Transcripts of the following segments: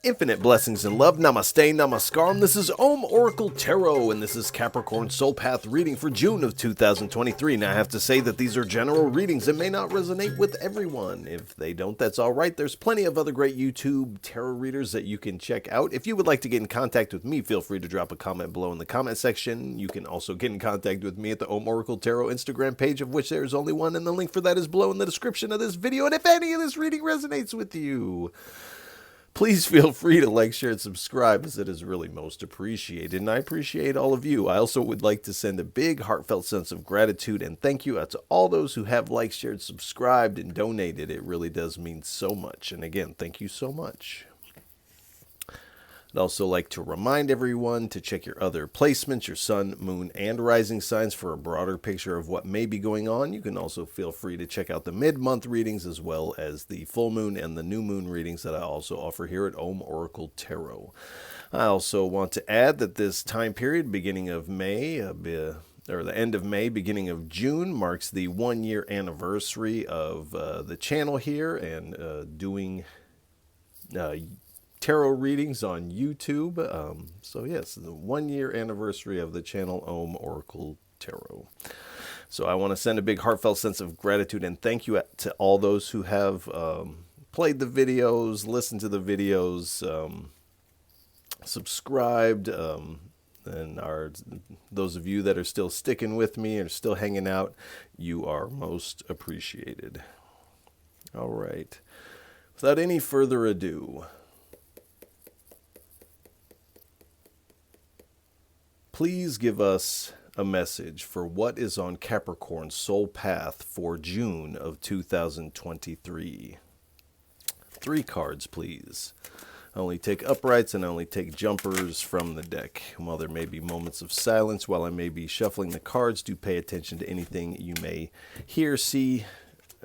Infinite blessings and love. Namaste, namaskaram. This is Oracle Tarot, and this is Capricorn Soul Path reading for June of 2023. Now, I have to say that these are general readings that may not resonate with everyone. If they don't, that's all right. There's plenty of other great YouTube tarot readers that you can check out. If you would like to get in contact with me, feel free to drop a comment below in the comment section. You can also get in contact with me at the Oracle Tarot Instagram page, of which there is only one, and the link for that is below in the description of this video. And if any of this reading resonates with you, please feel free to like, share, and subscribe, as it is really most appreciated, and I appreciate all of you. I also would like to send a big, heartfelt sense of gratitude and thank you out to all those who have liked, shared, subscribed, and donated. It really does mean so much, and again, thank you so much. I'd also like to remind everyone to check your other placements, your sun, moon, and rising signs for a broader picture of what may be going on. You can also feel free to check out the mid-month readings as well as the full moon and the new moon readings that I also offer here at Oracle Tarot. I also want to add that this time period, beginning of May, or the end of May, beginning of June, marks the 1-year anniversary of the channel here and doing tarot readings on YouTube. So yes, the 1-year anniversary of the channel Oracle Tarot. So I want to send a big heartfelt sense of gratitude and thank you to all those who have played the videos, listened to the videos, subscribed, and those of you that are still sticking with me and still hanging out. You are most appreciated. All right. Without any further ado, please give us a message for what is on Capricorn Soul Path for June of 2023. 3 cards, please. I only take uprights and I only take jumpers from the deck. While there may be moments of silence while I may be shuffling the cards, do pay attention to anything you may hear, see,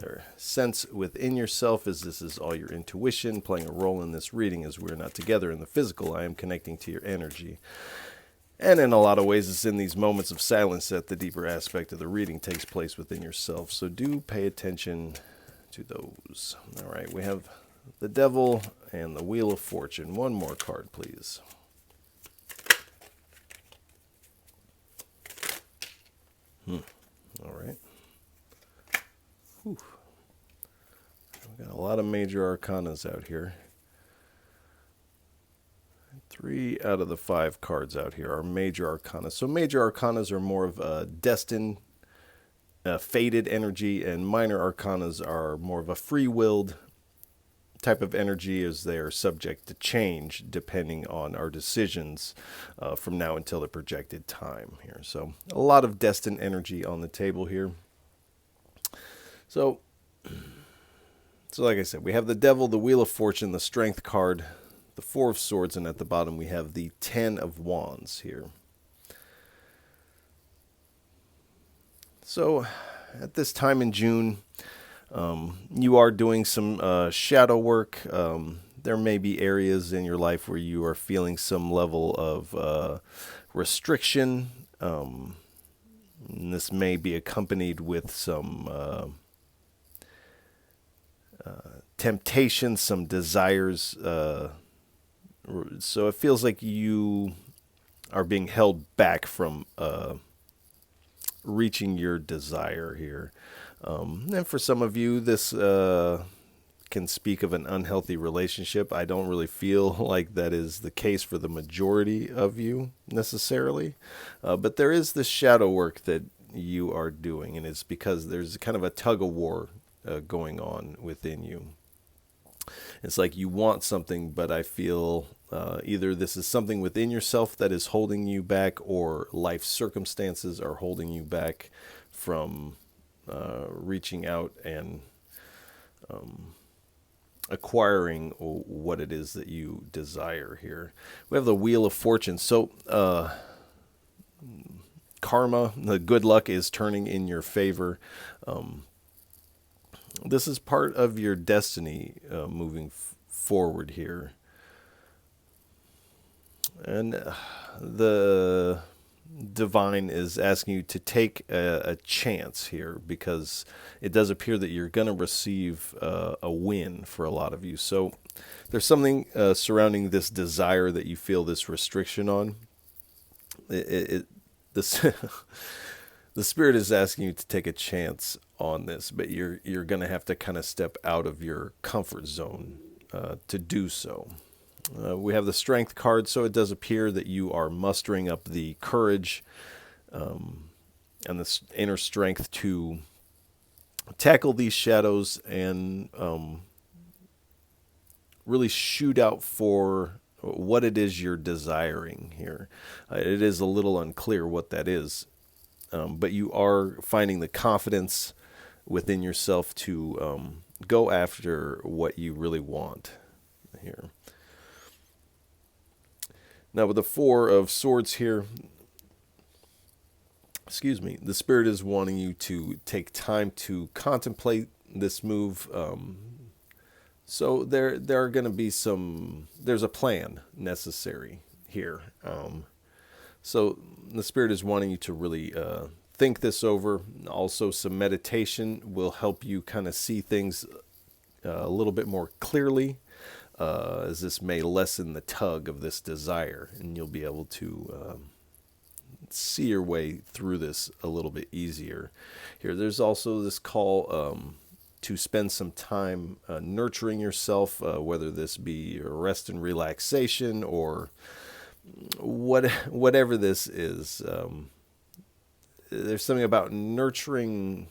or sense within yourself, as this is all your intuition playing a role in this reading. As we're not together in the physical, I am connecting to your energy. And in a lot of ways, it's in these moments of silence that the deeper aspect of the reading takes place within yourself. So do pay attention to those. All right, we have the Devil and the Wheel of Fortune. One more card, please. All right. Whew. We've got a lot of major arcanas out here. 3 out of the 5 cards out here are major arcanas. So major arcanas are more of a destined, fated energy, and minor arcanas are more of a free-willed type of energy, as they are subject to change depending on our decisions from now until the projected time here. So a lot of destined energy on the table here. So like I said, we have the Devil, the Wheel of Fortune, the Strength card, the 4 of Swords, and at the bottom we have the 10 of Wands here. So at this time in June, you are doing some shadow work. There may be areas in your life where you are feeling some level of restriction. And this may be accompanied with some temptation, some desires. So it feels like you are being held back from reaching your desire here. And for some of you, this can speak of an unhealthy relationship. I don't really feel like that is the case for the majority of you necessarily. But there is this shadow work that you are doing, and it's because there's kind of a tug of war going on within you. It's like you want something, but I feel either this is something within yourself that is holding you back, or life circumstances are holding you back from reaching out and acquiring what it is that you desire here. We have the Wheel of Fortune. So karma, the good luck is turning in your favor. This is part of your destiny moving forward here. And the divine is asking you to take a chance here, because it does appear that you're going to receive a win for a lot of you. So there's something surrounding this desire that you feel this restriction on. This the spirit is asking you to take a chance on this, but you're going to have to kind of step out of your comfort zone to do so. We have the strength card, so it does appear that you are mustering up the courage and the inner strength to tackle these shadows and really shoot out for what it is you're desiring here. It is a little unclear what that is, but you are finding the confidence within yourself to go after what you really want here. Now with the Four of Swords here, the Spirit is wanting you to take time to contemplate this move. So there are going to be there's a plan necessary here. So the Spirit is wanting you to really think this over. Also, some meditation will help you kind of see things a little bit more clearly, as this may lessen the tug of this desire, and you'll be able to see your way through this a little bit easier. Here, there's also this call to spend some time nurturing yourself, whether this be rest and relaxation or whatever this is. There's something about nurturing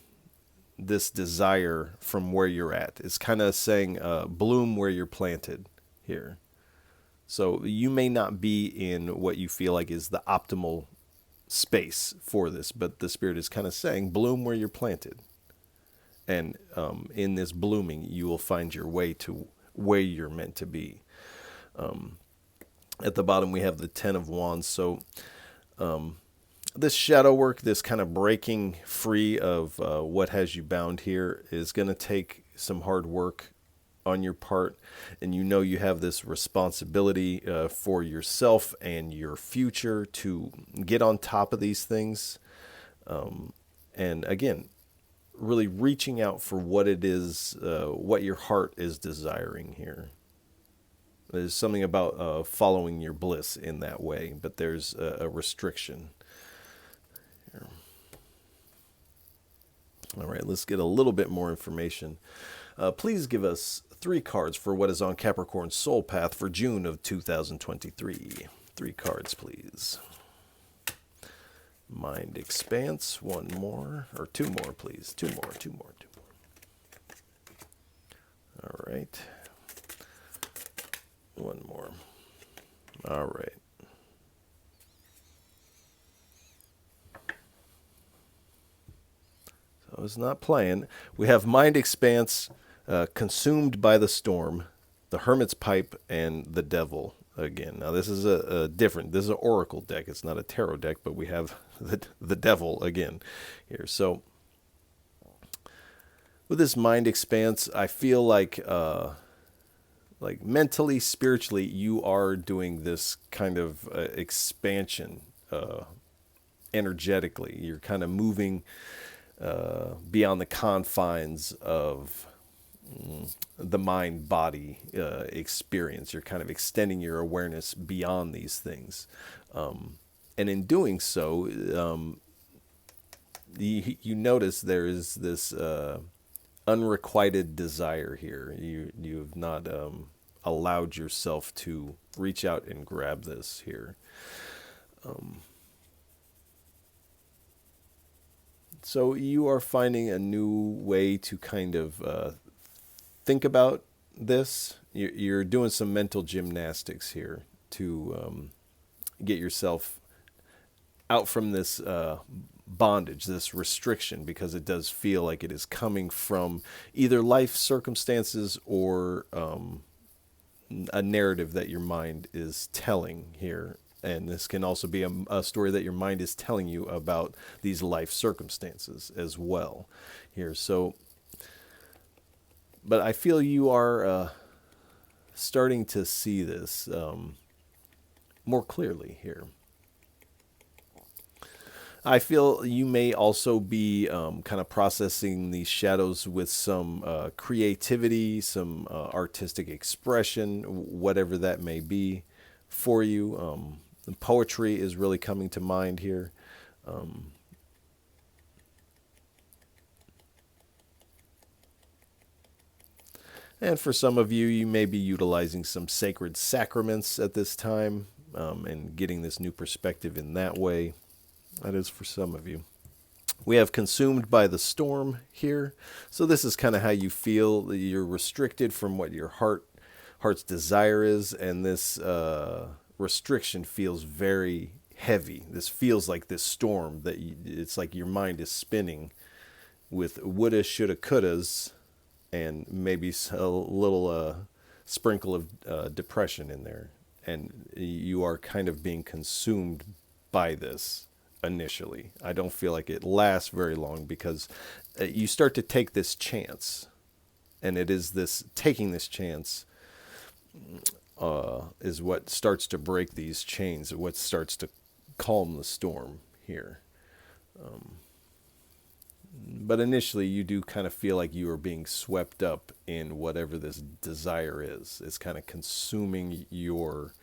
this desire from where you're at. It's kind of saying bloom where you're planted here. So you may not be in what you feel like is the optimal space for this, but the Spirit is kind of saying bloom where you're planted. And in this blooming, you will find your way to where you're meant to be. At the bottom, we have the Ten of Wands. So this shadow work, this kind of breaking free of what has you bound here, is going to take some hard work on your part. And you have this responsibility for yourself and your future to get on top of these things. And again, really reaching out for what it is, what your heart is desiring here. There's something about following your bliss in that way, but there's a restriction. Here. All right, let's get a little bit more information. Please give us 3 cards for what is on Capricorn's soul path for June of 2023. 3 cards, please. Mind Expanse, 1 more, or 2 more, please. 2 more. All right. 1 more. All right. So it's not playing. We have Mind Expanse, Consumed by the Storm, the Hermit's Pipe, and the Devil again. Now this is this is an oracle deck. It's not a tarot deck, but we have the Devil again here. So with this Mind Expanse, I feel like mentally, spiritually, you are doing this kind of expansion energetically. You're kind of moving beyond the confines of the mind-body experience. You're kind of extending your awareness beyond these things. And in doing so, you notice there is this unrequited desire here. You have not allowed yourself to reach out and grab this here. So you are finding a new way to kind of think about this. You're doing some mental gymnastics here to get yourself out from this bondage, this restriction, because it does feel like it is coming from either life circumstances or a narrative that your mind is telling here. And this can also be a story that your mind is telling you about these life circumstances as well here. So, but I feel you are starting to see this more clearly here. I feel you may also be kind of processing these shadows with some creativity, some artistic expression, whatever that may be for you. Poetry is really coming to mind here. Um, and for some of you, you may be utilizing some sacred sacraments at this time and getting this new perspective in that way. That is for some of you. We have consumed by the storm here. So this is kind of how you feel. You're restricted from what your heart's desire is, and this restriction feels very heavy. This feels like this storm that it's like your mind is spinning with woulda, shoulda, couldas, and maybe a little sprinkle of depression in there. And you are kind of being consumed by this initially. I don't feel like it lasts very long because you start to take this chance. And it is this taking this chance is what starts to break these chains, what starts to calm the storm here. But initially, you do kind of feel like you are being swept up in whatever this desire is. It's kind of consuming your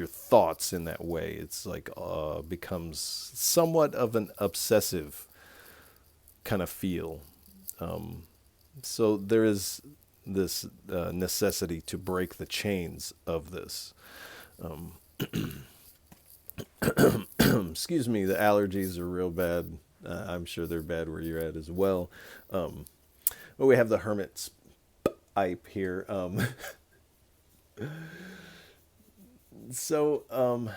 thoughts in that way. It's like becomes somewhat of an obsessive kind of feel. So there is this necessity to break the chains of this. Excuse me, the allergies are real bad. I'm sure they're bad where you're at as well. But we have the hermit's pipe here. So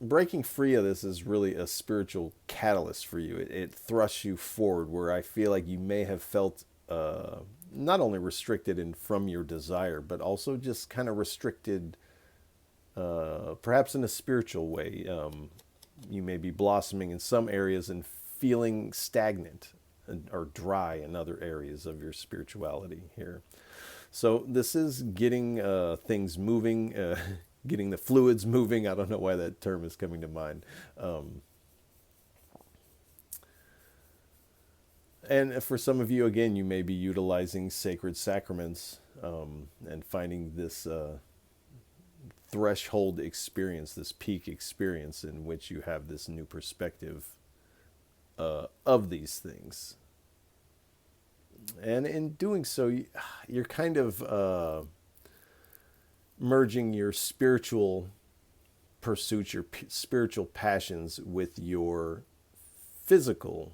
breaking free of this is really a spiritual catalyst for you. It thrusts you forward where I feel like you may have felt not only restricted from your desire, but also just kind of restricted perhaps in a spiritual way. You may be blossoming in some areas and feeling stagnant or dry in other areas of your spirituality here. So this is getting things moving, getting the fluids moving. I don't know why that term is coming to mind. And for some of you, again, you may be utilizing sacred sacraments and finding this threshold experience, this peak experience in which you have this new perspective of these things. And in doing so, you're kind of merging your spiritual pursuits, your spiritual passions with your physical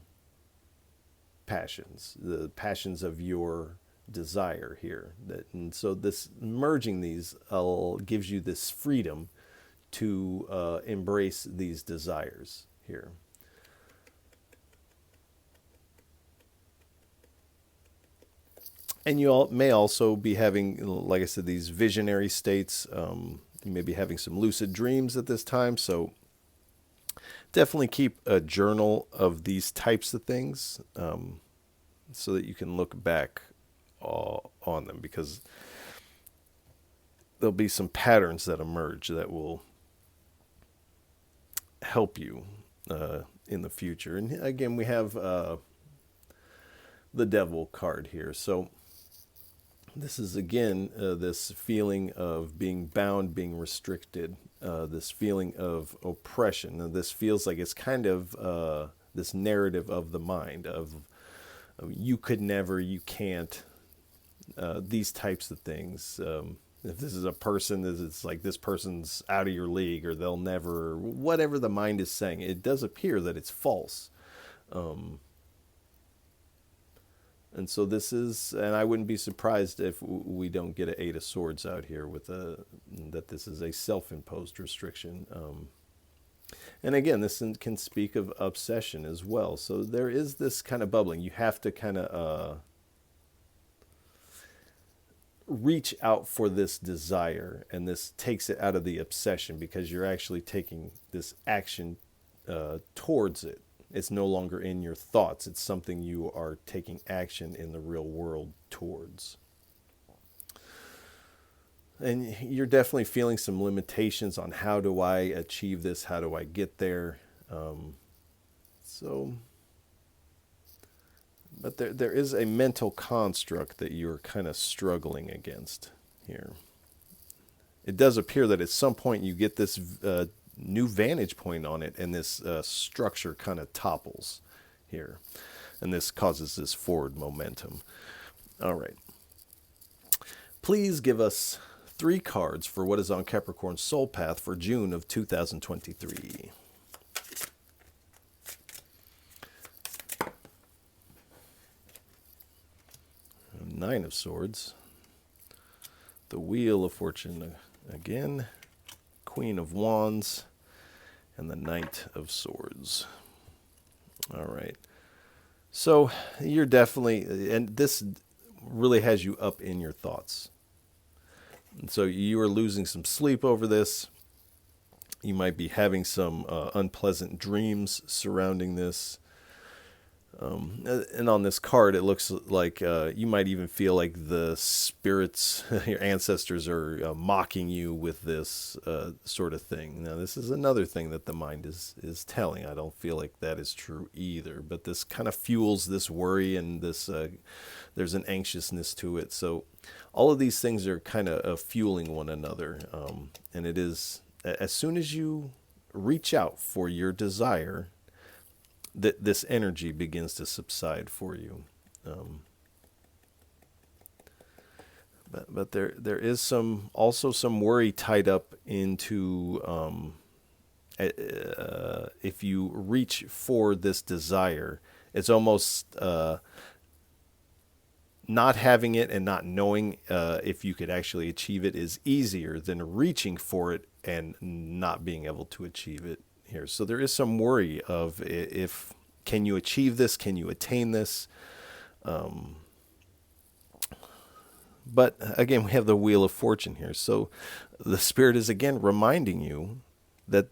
passions, the passions of your desire here. And so this merging these gives you this freedom to embrace these desires here. And you may also be having, like I said, these visionary states. You may be having some lucid dreams at this time. So definitely keep a journal of these types of things so that you can look back on them, because there'll be some patterns that emerge that will help you in the future. And again, we have the devil card here. So this is, again, this feeling of being bound, being restricted, this feeling of oppression. Now, this feels like it's kind of this narrative of the mind of you could never, you can't, these types of things. If this is a person, it's like this person's out of your league, or they'll never, whatever the mind is saying, it does appear that it's false. And so this is, and I wouldn't be surprised if we don't get an Eight of Swords out here with that this is a self-imposed restriction. And again, this can speak of obsession as well. So there is this kind of bubbling. You have to kind of reach out for this desire, and this takes it out of the obsession because you're actually taking this action towards it. It's no longer in your thoughts. It's something you are taking action in the real world towards. And you're definitely feeling some limitations on how do I achieve this? How do I get there? So, but there is a mental construct that you're kind of struggling against here. It does appear that at some point you get this new vantage point on it, and this structure kind of topples here. And this causes this forward momentum. All right. Please give us 3 cards for what is on Capricorn's soul path for June of 2023. Nine of Swords. The Wheel of Fortune again. Queen of Wands. And the Knight of Swords. All right. So you're definitely, and this really has you up in your thoughts. And so you are losing some sleep over this. You might be having some unpleasant dreams surrounding this. And on this card, it looks like you might even feel like the spirits, your ancestors, are mocking you with this sort of thing. Now, this is another thing that the mind is telling. I don't feel like that is true either. But this kind of fuels this worry, and this there's an anxiousness to it. So all of these things are kind of fueling one another. And it is, as soon as you reach out for your desire, that this energy begins to subside for you. But there is also some worry tied up into if you reach for this desire, it's almost not having it and not knowing if you could actually achieve it is easier than reaching for it and not being able to achieve it here. So there is some worry of if can you achieve this? Can you attain this? But again, we have the Wheel of Fortune here. So the Spirit is again reminding you that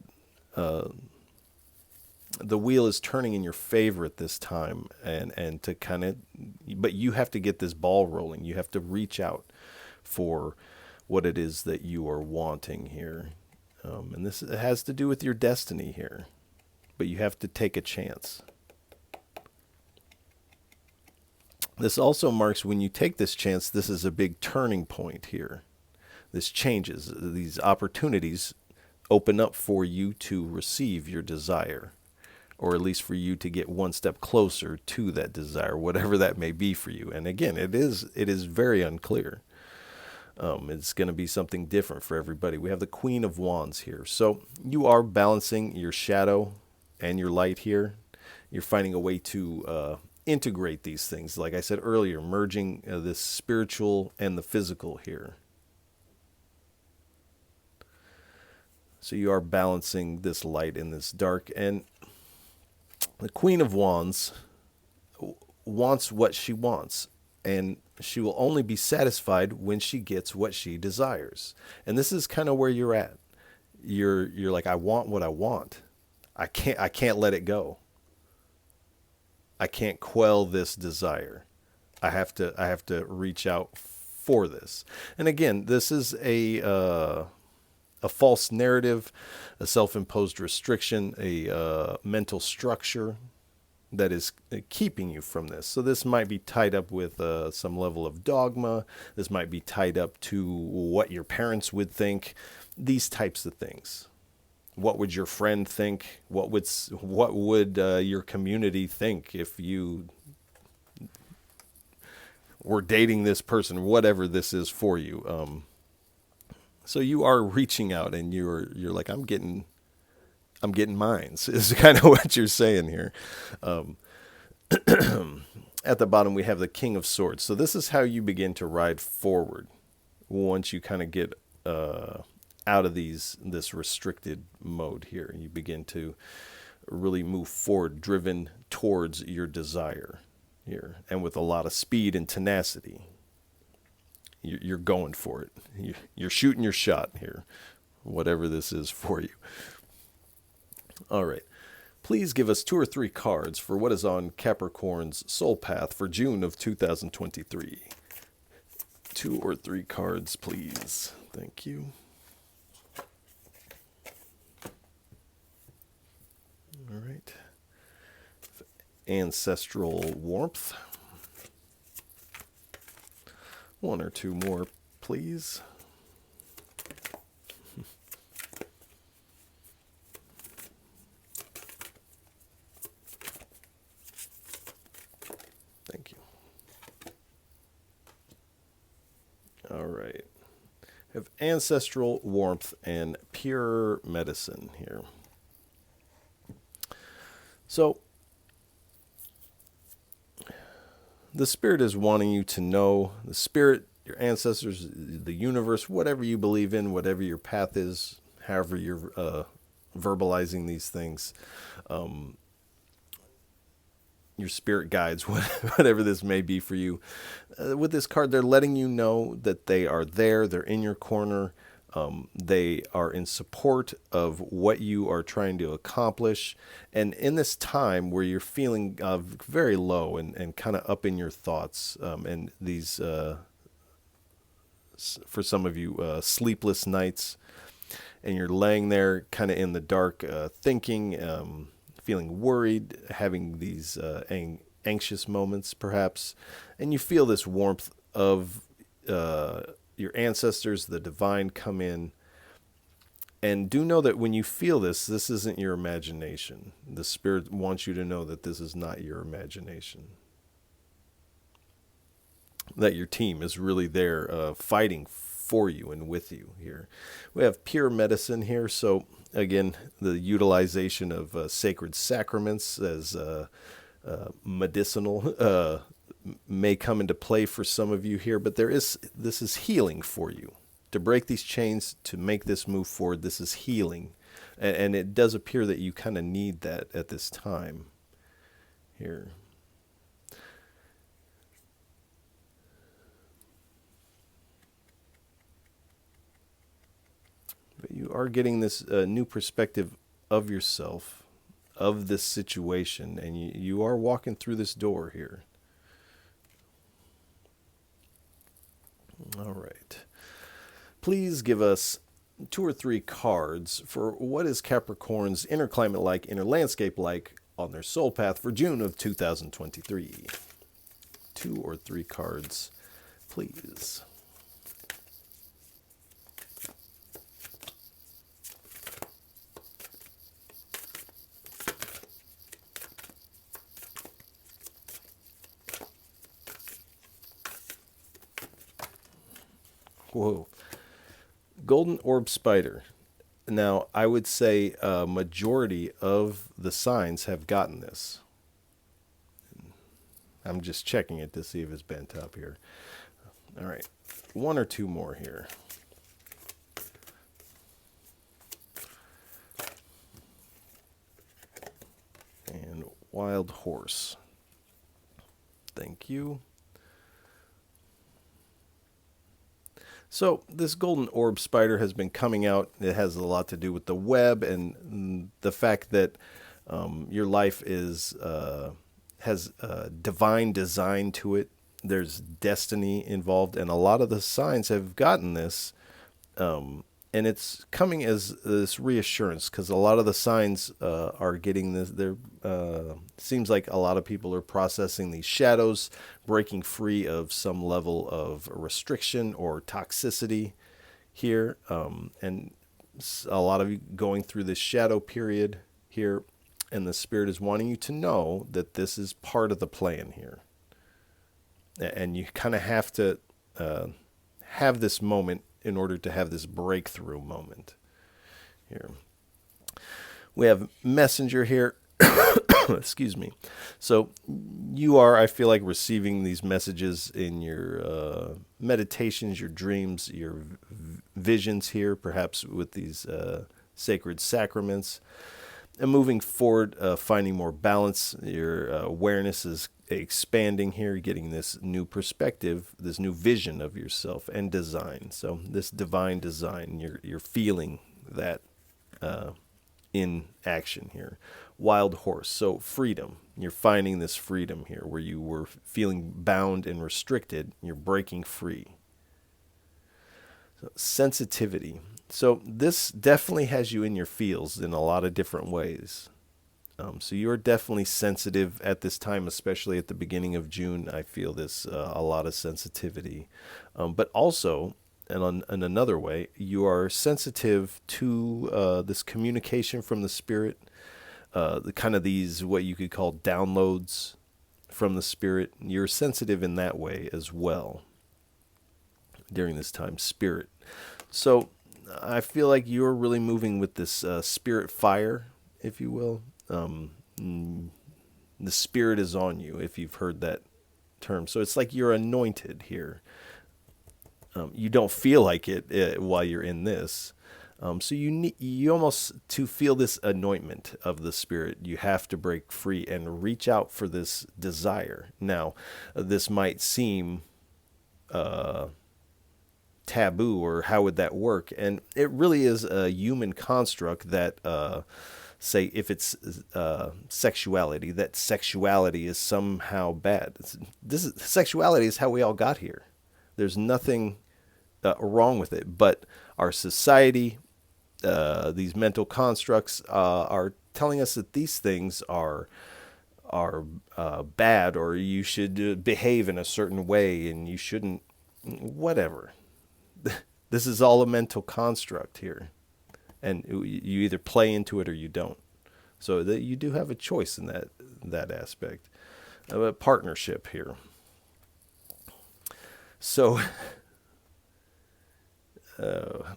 the wheel is turning in your favor at this time, and to kind of, but you have to get this ball rolling. You have to reach out for what it is that you are wanting here. And this has to do with your destiny here, but you have to take a chance. This also marks when you take this chance, this is a big turning point here. This changes. These opportunities open up for you to receive your desire, or at least for you to get one step closer to that desire, whatever that may be for you. And again, it is very unclear. It's going to be something different for everybody. We have the Queen of Wands here. So you are balancing your shadow and your light here. You're finding a way to integrate these things. Like I said earlier, merging this spiritual and the physical here. So you are balancing this light and this dark. And the Queen of Wands wants what she wants. And she will only be satisfied when she gets what she desires. And this is kind of where you're at. You're like, I want what I want. I can't let it go. I can't quell this desire. I have to reach out for this. And again, this is a false narrative, a self-imposed restriction, a mental structure that is keeping you from this. So this might be tied up with some level of dogma. This might be tied up to what your parents would think. These types of things. What would your friend think? What would your community think if you were dating this person? Whatever this is for you. So you are reaching out, and you're like, I'm getting mines, is kind of what you're saying here. At the bottom, we have the King of Swords. So this is how you begin to ride forward once you kind of get out of this restricted mode here. You begin to really move forward, driven towards your desire here, and with a lot of speed and tenacity. You're going for it. You're shooting your shot here, whatever this is for you. All right. Please give us 2 or 3 cards for what is on Capricorn's soul path for June of 2023. 2 or 3 cards, please. Thank you. All right. Ancestral warmth. 1 or 2 more, please. Thank you. All right. We have ancestral warmth and pure medicine here. So, the Spirit is wanting you to know, the Spirit, your ancestors, the universe, whatever you believe in, whatever your path is, however you're verbalizing these things, your spirit guides, whatever this may be for you. With this card, they're letting you know that they are there, they're in your corner, they are in support of what you are trying to accomplish. And in this time where you're feeling very low and kind of up in your thoughts, and these, for some of you, sleepless nights, and you're laying there kind of in the dark, thinking, feeling worried, having these anxious moments perhaps, and you feel this warmth of your ancestors, the divine, come in. And do know that when you feel this, this isn't your imagination. The Spirit wants you to know that this is not your imagination. That your team is really there fighting for you and with you here. We have pure medicine here. So again, the utilization of sacred sacraments as medicinal may come into play for some of you here, but this is healing for you. To break these chains, to make this move forward, this is healing. And it does appear that you kind of need that at this time here. But you are getting this new perspective of yourself, of this situation, and you are walking through this door here. All right. Please give us 2 or 3 cards for what is Capricorn's inner climate like, inner landscape like on their soul path for June of 2023. 2 or 3 cards, please. Whoa. Golden orb spider. Now, I would say a majority of the signs have gotten this. I'm just checking it to see if it's bent up here. All right. 1 or 2 more here. And wild horse. Thank you. So this golden orb spider has been coming out. It has a lot to do with the web and the fact that your life has divine design to it. There's destiny involved, and a lot of the signs have gotten this. And it's coming as this reassurance because a lot of the signs are getting this. Seems like a lot of people are processing these shadows, breaking free of some level of restriction or toxicity here. And a lot of you going through this shadow period here. And the Spirit is wanting you to know that this is part of the plan here. And you kind of have to have this moment in order to have this breakthrough moment here. We have messenger here. Excuse me. So you are, I feel like, receiving these messages in your meditations, your dreams, your visions here, perhaps with these sacred sacraments. And moving forward, finding more balance. Your awareness is expanding here, getting this new perspective, this new vision of yourself and design. So this divine design, you're feeling that in action here. Wild horse, so freedom. You're finding this freedom here where you were feeling bound and restricted. You're breaking free Sensitivity. So this definitely has you in your feels in a lot of different ways. So you're definitely sensitive at this time, especially at the beginning of June. I feel this a lot of sensitivity, but also, and in another way, you are sensitive to this communication from the spirit, the kind of these what you could call downloads from the spirit. You're sensitive in that way as well during this time, spirit. So I feel like you're really moving with this spirit fire, if you will. The spirit is on you, if you've heard that term. So it's like you're anointed here. You don't feel like it while you're in this. So you almost, to feel this anointment of the spirit, you have to break free and reach out for this desire. Now, this might seem taboo, or how would that work? And it really is a human construct that say if it's sexuality, that sexuality is somehow bad. Sexuality is how we all got here. There's nothing wrong with it, but our society, these mental constructs are telling us that these things are bad, or you should behave in a certain way, and you shouldn't, whatever. This is all a mental construct here, and you either play into it or you don't. So that you do have a choice in that aspect of a partnership here. So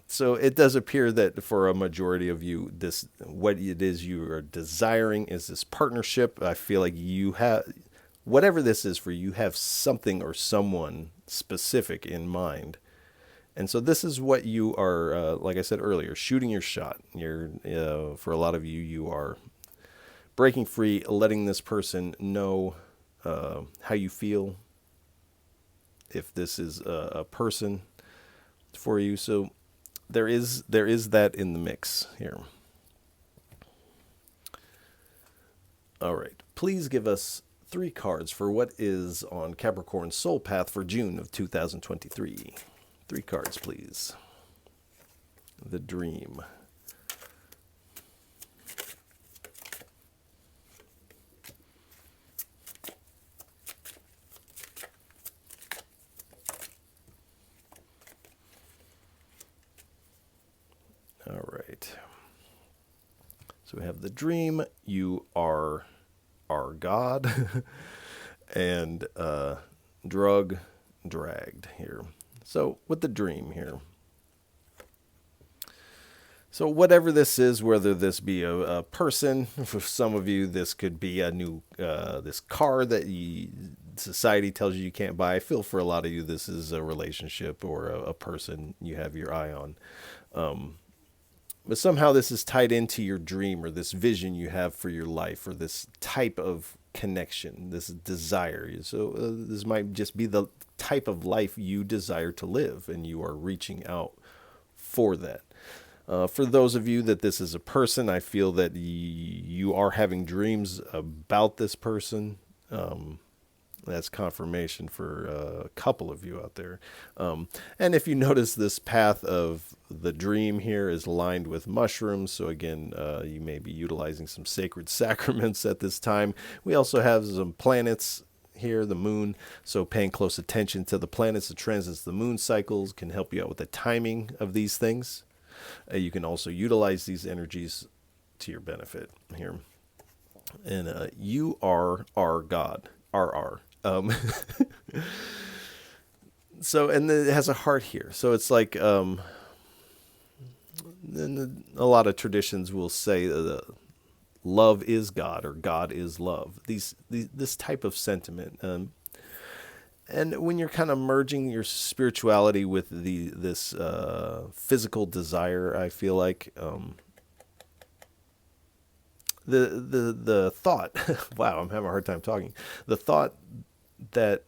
so it does appear that for a majority of you, this, what it is you are desiring is this partnership. I feel like you have, whatever this is for you, you have something or someone specific in mind. And so this is what you are, like I said earlier, shooting your shot. You're, for a lot of you, you are breaking free, letting this person know how you feel, if this is a person for you. So there is that in the mix here. All right. Please give us 3 cards for what is on Capricorn Soul Path for June of 2023. 3 cards, please. The Dream. All right. So we have the Dream. You are our God. And dragged here. So with the Dream here. So whatever this is, whether this be a person, for some of you, this could be a new, this car that society tells you can't buy. I feel for a lot of you, this is a relationship or a person you have your eye on. But somehow this is tied into your dream, or this vision you have for your life, or this type of connection, this desire. So this might just be the type of life you desire to live, and you are reaching out for that. For those of you that this is a person, I feel that you are having dreams about this person. That's confirmation for a couple of you out there. And if you notice, this path of the Dream here is lined with mushrooms. So again, you may be utilizing some sacred sacraments at this time. We also have some planets here, the moon. So paying close attention to the planets, the transits, the moon cycles can help you out with the timing of these things. You can also utilize these energies to your benefit here. And you are our God, RR. So, and it has a heart here. So it's like, and a lot of traditions will say love is God, or God is love. This type of sentiment. And when you're kind of merging your spirituality with this physical desire, I feel like the thought, wow, I'm having a hard time talking. The thought that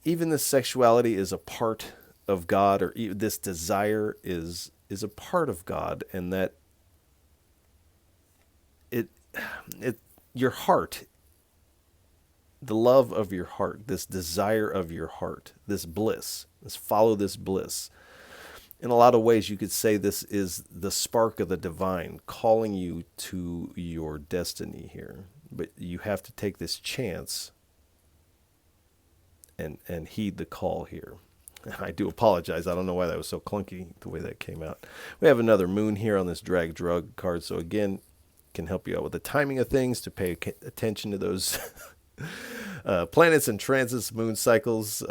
even this sexuality is a part of God, or this desire is a part of God, and that your heart, the love of your heart, this desire of your heart, this bliss, follow this bliss. In a lot of ways, you could say this is the spark of the divine calling you to your destiny here. But you have to take this chance and heed the call here. I do apologize. I don't know why that was so clunky, the way that came out. We have another moon here on this drag drug card. So again, can help you out with the timing of things, to pay attention to those planets and transits, moon cycles,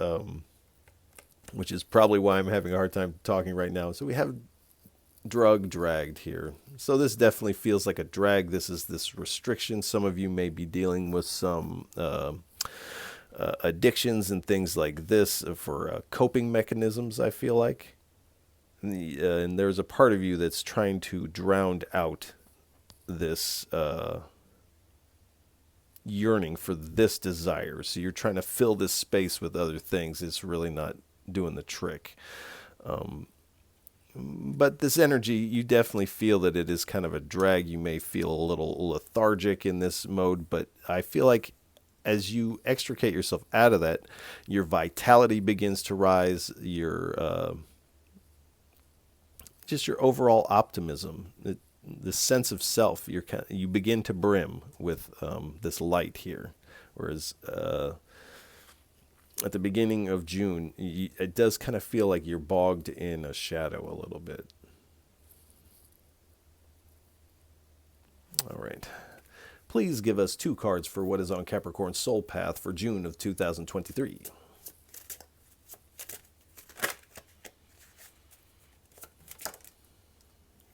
which is probably why I'm having a hard time talking right now. So we have drug dragged here. So this definitely feels like a drag. This is this restriction. Some of you may be dealing with some addictions and things like this for coping mechanisms, I feel like. And there's a part of you that's trying to drown out this yearning for this desire. So you're trying to fill this space with other things. It's really not doing the trick. But this energy, you definitely feel that it is kind of a drag. You may feel a little lethargic in this mode, but I feel like as you extricate yourself out of that, your vitality begins to rise, your just your overall optimism, the sense of self, you begin to brim with this light here. Whereas at the beginning of June, it does kind of feel like you're bogged in a shadow a little bit. All right. Please give us 2 cards for what is on Capricorn Soul Path for June of 2023.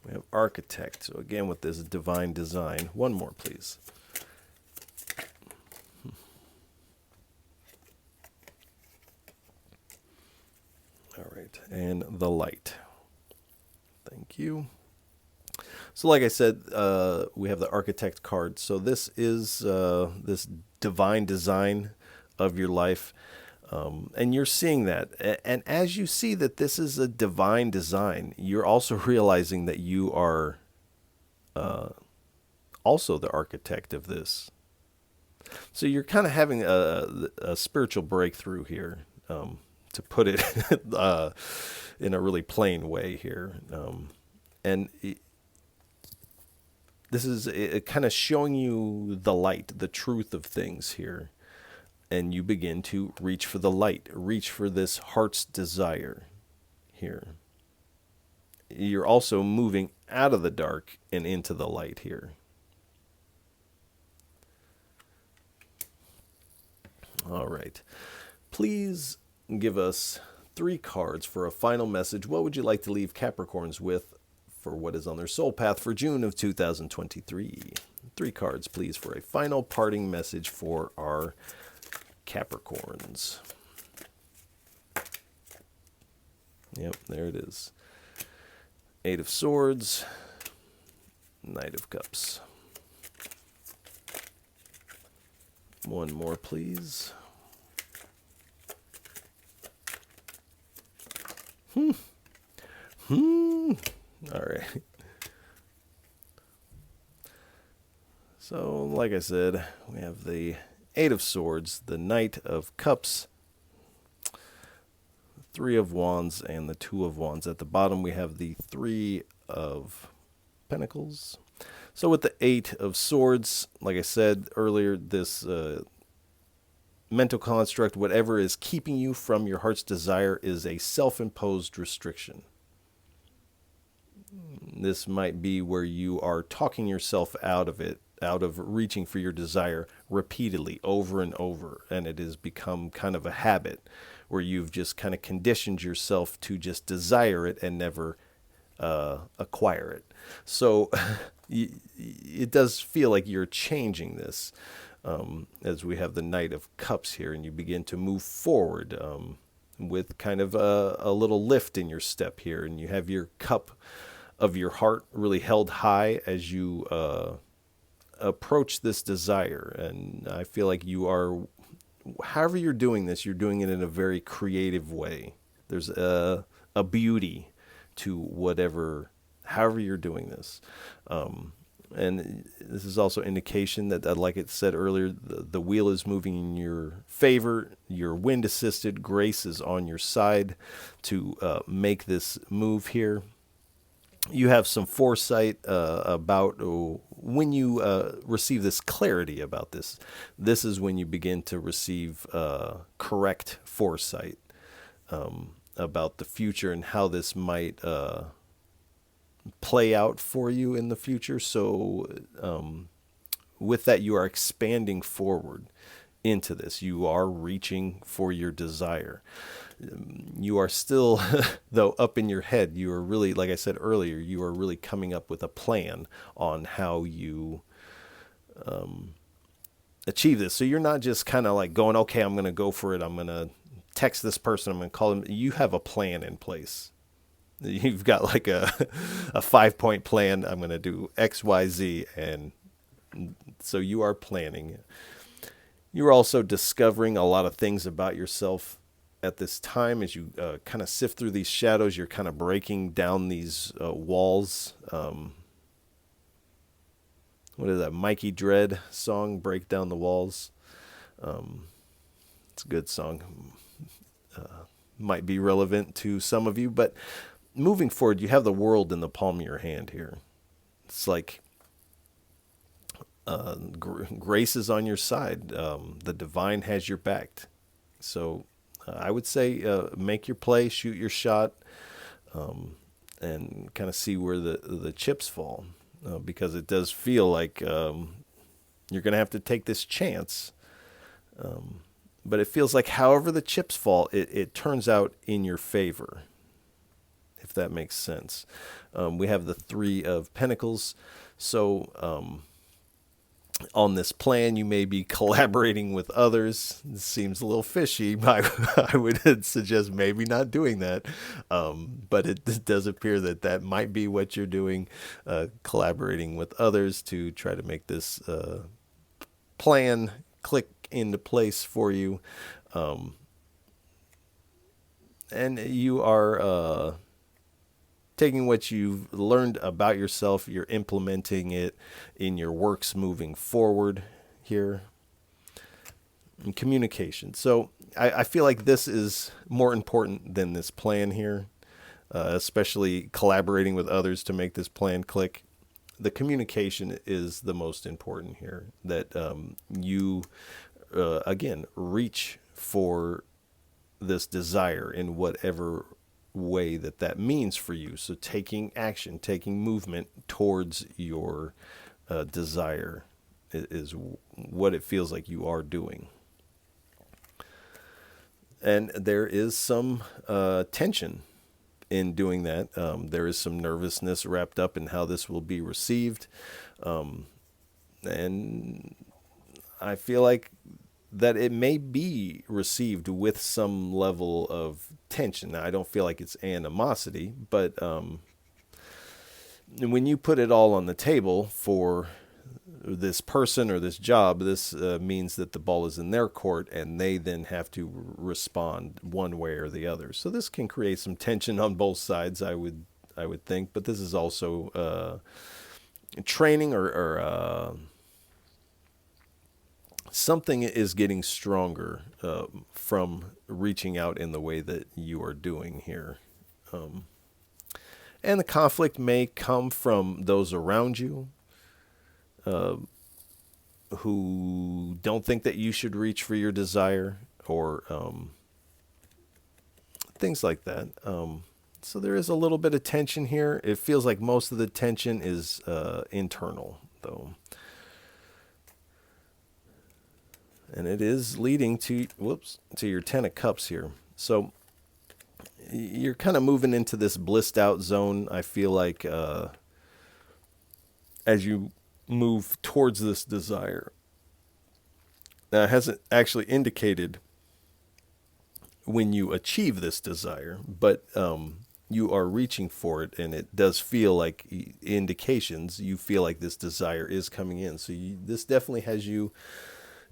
We have Architect. So again, with this divine design. One more, please. All right. And the Light. Thank you. So like I said, we have the Architect card. So this is this divine design of your life. And you're seeing that. And as you see that this is a divine design, you're also realizing that you are also the architect of this. So you're kind of having a spiritual breakthrough here, to put it in a really plain way here. This is kind of showing you the light, the truth of things here. And you begin to reach for the light, reach for this heart's desire here. You're also moving out of the dark and into the light here. All right. Please give us 3 cards for a final message. What would you like to leave Capricorns with for what is on their soul path for June of 2023? 3 cards, please, for a final parting message for our Capricorns. Yep, there it is. 8 of Swords, Knight of Cups. One more, please. All right. So, like I said, we have the 8 of Swords, the Knight of Cups, 3 of Wands, and the 2 of Wands. At the bottom, we have the 3 of Pentacles. So with the 8 of Swords, like I said earlier, this mental construct, whatever is keeping you from your heart's desire, is a self-imposed restriction. This might be where you are talking yourself out of it, out of reaching for your desire repeatedly over and over, and it has become kind of a habit where you've just kind of conditioned yourself to just desire it and never acquire it. So it does feel like you're changing this as we have the Knight of Cups here, and you begin to move forward with kind of a little lift in your step here, and you have your cup of your heart really held high as you approach this desire. And I feel like you are, however you're doing this, you're doing it in a very creative way. There's a beauty to however you're doing this. And this is also indication that, like it said earlier, the wheel is moving in your favor. Your wind assisted grace is on your side to make this move here. You have some foresight about when you receive this clarity about this. This is when you begin to receive correct foresight about the future and how this might play out for you in the future. So with that, you are expanding forward into this. You are reaching for your desire. You are still, though, up in your head. You are really, like I said earlier, you are really coming up with a plan on how you achieve this. So you're not just kind of like going, okay, I'm going to go for it. I'm going to text this person. I'm going to call them. You have a plan in place. You've got like a 5-point plan. I'm going to do X, Y, Z. And so you are planning. You're also discovering a lot of things about yourself at this time as you kind of sift through these shadows. You're kind of breaking down these walls. What is that Mikey Dread song, Break Down the Walls? It's a good song. Might be relevant to some of you, but moving forward, you have the world in the palm of your hand here. It's like grace is on your side. The divine has your back. So I would say make your play, shoot your shot, and kind of see where the chips fall. Because it does feel like you're going to have to take this chance. But it feels like however the chips fall, it turns out in your favor, if that makes sense. We have the 3 of Pentacles. So on this plan, you may be collaborating with others. It seems a little fishy. I would suggest maybe not doing that. But it does appear that might be what you're doing, collaborating with others to try to make this plan click into place for you. And you are taking what you've learned about yourself, you're implementing it in your works moving forward here. And communication. So I feel like this is more important than this plan here, especially collaborating with others to make this plan click. The communication is the most important here, that you, again, reach for this desire in whatever way that means for you. So taking action, taking movement towards your desire is what it feels like you are doing. And there is some tension in doing that. There is some nervousness wrapped up in how this will be received. And I feel like that it may be received with some level of tension. Now, I don't feel like it's animosity, but when you put it all on the table for this person or this job, this means that the ball is in their court and they then have to respond one way or the other. So this can create some tension on both sides, I would think, but this is also training or something is getting stronger from reaching out in the way that you are doing here. And the conflict may come from those around you who don't think that you should reach for your desire, or things like that. So there is a little bit of tension here. It feels like most of the tension is internal, though. And it is leading to your 10 of Cups here. So you're kind of moving into this blissed out zone, I feel like, as you move towards this desire. Now, it hasn't actually indicated when you achieve this desire, but you are reaching for it, and it does feel like indications you feel like this desire is coming in. So this definitely has you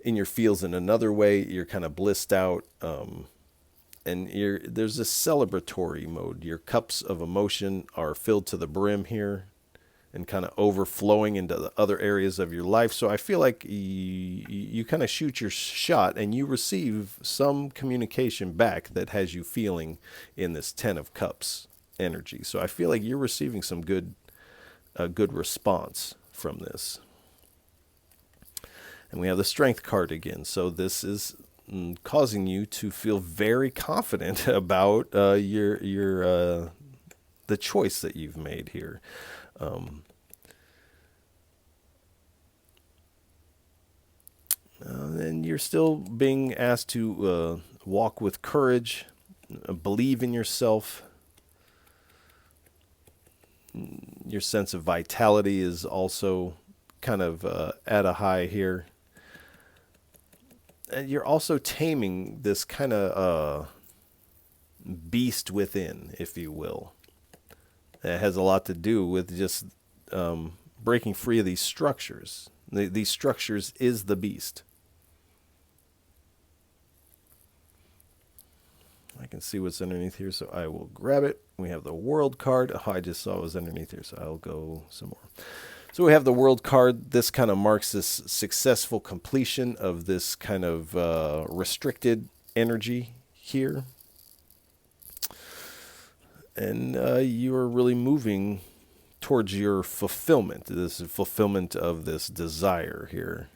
in your feels in another way. You're kind of blissed out, and there's this celebratory mode. Your cups of emotion are filled to the brim here. and kind of overflowing into the other areas of your life. So I feel like you kind of shoot your shot and you receive some communication back that has you feeling in this 10 of Cups energy. So I feel like you're receiving some good response from this. And we have the Strength card again. So this is causing you to feel very confident about the choice that you've made here. And you're still being asked to walk with courage, believe in yourself. Your sense of vitality is also kind of at a high here. And you're also taming this kind of beast within, if you will. It has a lot to do with just breaking free of these structures. These structures is the beast. I can see what's underneath here, so I will grab it. We have the World card. Oh, I just saw it was underneath here, so I'll go some more. So we have the World card. This kind of marks this successful completion of this kind of restricted energy here. And you are really moving towards your fulfillment. This is fulfillment of this desire here.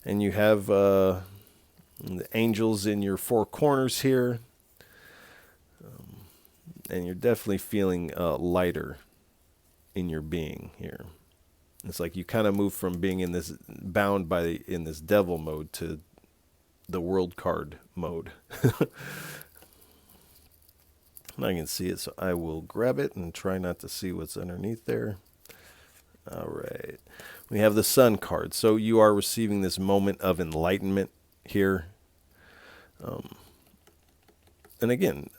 And you have the angels in your four corners here. And you're definitely feeling lighter in your being here. It's like you kind of move from being in this bound in this devil mode to the World card mode. I can see it, so I will grab it and try not to see what's underneath there. All right. We have the Sun card. So you are receiving this moment of enlightenment here. And again,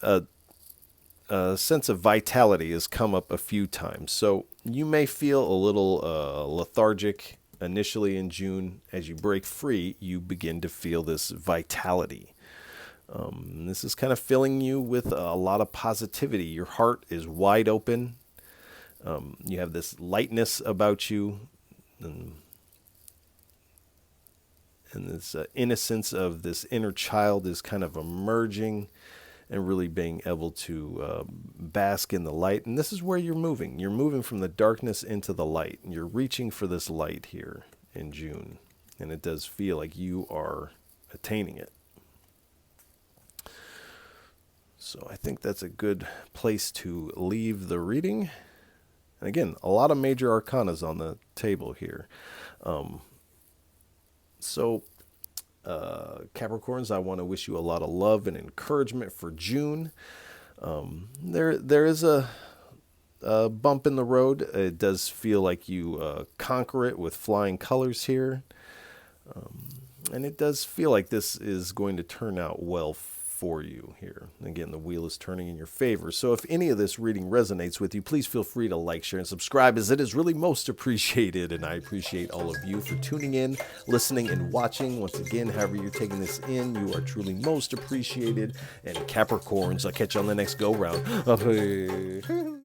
a sense of vitality has come up a few times. So you may feel a little lethargic initially in June. As you break free, you begin to feel this vitality. This is kind of filling you with a lot of positivity. Your heart is wide open. You have this lightness about you. And this innocence of this inner child is kind of emerging and really being able to bask in the light. And this is where you're moving. You're moving from the darkness into the light. And you're reaching for this light here in June. And it does feel like you are attaining it. So I think that's a good place to leave the reading. And again, a lot of major arcanas on the table here. Capricorns, I want to wish you a lot of love and encouragement for June. There is a bump in the road. It does feel like you conquer it with flying colors here. And it does feel like this is going to turn out well for you here. Again, the wheel is turning in your favor. So if any of this reading resonates with you, please feel free to like, share, and subscribe, as it is really most appreciated. And I appreciate all of you for tuning in, listening, and watching. Once again, however you're taking this in, you are truly most appreciated. And Capricorns, I'll catch you on the next go round.